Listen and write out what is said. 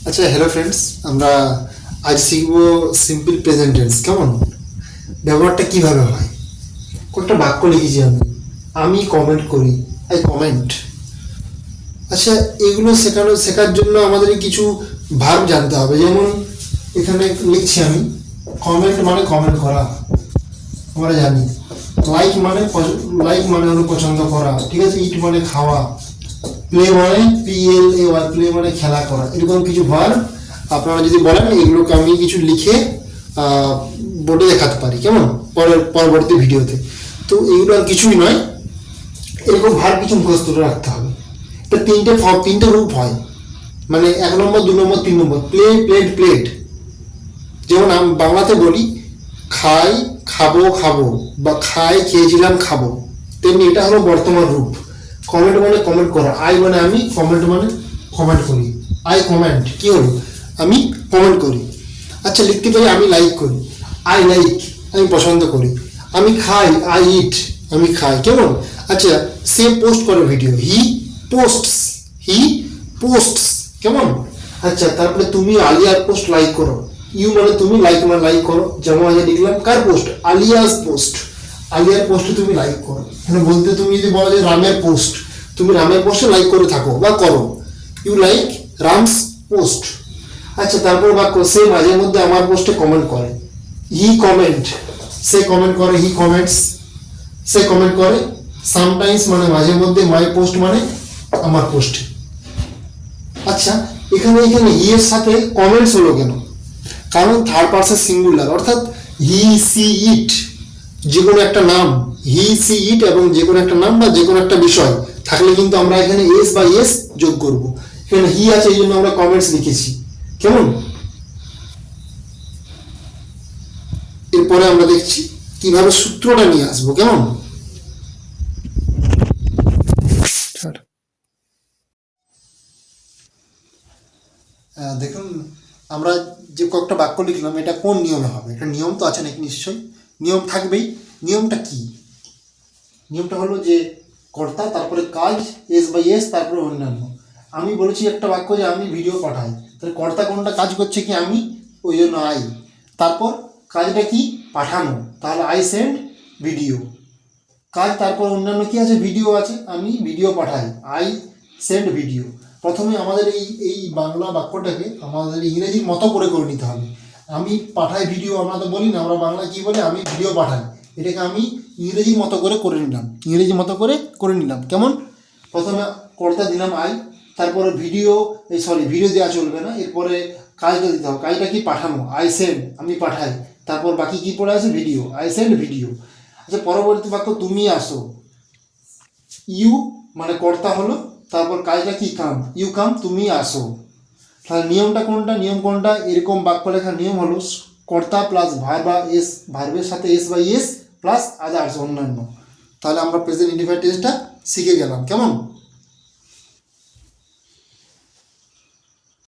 আচ্ছা, hello friends, আমরা আজ শিখবো সিম্পল প্রেজেন্ট টেন্স। কেমন ব্যবহারটা কিভাবে হয়। কয়েকটা বাক্য লিখেছি আমি কমেন্ট করি, আই কমেন্ট। আচ্ছা, এগুলো শেখার জন্য আমাদের কিছু ভার্ব জানতে হবে। যেমন এখানে লিখছি আমি কমেন্ট মানে কমেন্ট করা, আমরা জানি। লাইক মানে হলো পছন্দ করা, ঠিক আছে। ইট মানে খাওয়া, প্লে মানে PLAY, প্লে মানে খেলা করা। এরকম কিছু ভার্ব আপনারা যদি বলেন, এগুলোকে আমি কিছু লিখে বোর্ডে দেখাতে পারি, কেমন, পরবর্তী ভিডিওতে। তো এগুলো আর কিছুই নয়, এরকম ভার্ব কিছু মুখস্থ করে রাখতে হবে। এটা তিনটে রূপ হয়, মানে 1 নম্বর, 2 নম্বর, 3 নম্বর। Play, played, plate. যেমন আমি বাংলাতে বলি খাই, খাবো, খাবো, বা খাই, খেয়েছিলাম, খাবো। তেমনি এটা হলো বর্তমান রূপ। কমেন্ট মানে কমেন্ট করা, আই মানে আমি, কমেন্ট মানে কমেন্ট করি। আই কমেন্ট, কি হলো, আমি কমেন্ট করি। আচ্ছা, লিখতে পারি আমি লাইক করি, আই লাইক, আমি পছন্দ করি। আমি খাই, আই ইট, আমি খাই, কেমন। আচ্ছা, সে পোস্ট করে ভিডিও, হি পোস্টস, কেমন। আচ্ছা, তারপরে তুমি আলিয়ার পোস্ট লাইক করো, ইউ মানে তুমি, লাইক মানে লাইক করো। যেমন আগে লিখলাম কার পোস্ট, আলিয়াস পোস্ট, আলিয়ার পোস্টে তুমি লাইক করো। মানে বলতে তুমি যদি বলো যে রামের পোস্ট, তুমি রামের পোস্টে লাইক করে থাকো বা করো, ইউ লাইক রামস পোস্ট। আচ্ছা, তারপর বাক্য সে মাঝে মধ্যে আমার পোস্টে কমেন্ট করে, হি কমেন্ট, সে কমেন্ট করে, হি কমেন্টস, সে কমেন্ট করে। সামটাইমস মানে মাঝে মধ্যে, মাই পোস্ট মানে আমার পোস্টে। আচ্ছা, এখানে হি এর সাথে কমেন্টস হলো কেন, কারণ থার্ড পারসন সিঙ্গুলার, অর্থাৎ হি সি ইট, যে কোনো একটা নাম, হি সি ইট এবং যে কোনো একটা নাম বা যে কোনো একটা বিষয় থাকলে কিন্তু আমরা এখানে এস বা এস যোগ করব। এখানে হি আছে, এই জন্য আমরা কমেন্টস লিখেছি, কেমন। এরপরে আমরা দেখছি কিভাবে সূত্রটা নিয়ে আসবো, কেমন। দেখুন, আমরা যে কয়েকটা বাক্য লিখলাম, এটা কোন নিয়মে হবে। এটা নিয়ম তো আছে নাকি, নিশ্চয়ই নিয়ম থাকবেই। নিয়মটা কি, নিয়মটা হলো যে কর্তা, তারপরে কাজ, এস বাই এস, তারপরে অন্যান্য। আমি বলেছি একটা বাক্য যে আমি ভিডিও পাঠাই, তাহলে কর্তা কোনটা কাজ করছে কি, আমি, ওই জন্য আই। তারপর কাজটা কি, পাঠানো, তাহলে আই সেন্ড ভিডিও কাজ। তারপর অন্যান্য কি আছে, ভিডিও আছে, আমি ভিডিও পাঠাই, আই সেন্ড ভিডিও। প্রথমে আমাদের এই বাংলা বাক্যটাকে আমাদের ইংরেজির মতো করে নিতে হবে। আমি পাঠাই ভিডিও, আমরা তো বলি না, আমরা বাংলা কি বলে, আমি ভিডিও পাঠাই। এটাকে আমি ইংরেজির মতো করে নিলাম, ইংরেজি মতো করে নিলাম, কেমন। প্রথমে কর্তা দিলাম আই, তারপরে ভিডিও দেওয়া চলবে না, এরপরে কাজটা দিতে হবে। কাজটা কি, পাঠানো, আই সেন্ড, আমি পাঠাই। তারপর বাকি কি পড়ে আছে, ভিডিও, আই সেন্ড ভিডিও। আচ্ছা, পরবর্তী বাক্য তুমি আসো, ইউ মানে কর্তা হলো, তারপর কাজটা কি, কাম, ইউ কাম, তুমি আসো। তাহলে নিয়মটা কোনটা, এরকম বাক্য লেখার নিয়ম হলো কর্তা প্লাস ভার্ব বা এস, ভার্বের সাথে S by S plus others, অন্যান্য। তাহলে আমরা প্রেজেন্ট ইন্ডিফাইন্ড টেন্সটা শিখে গেলাম, কেমন।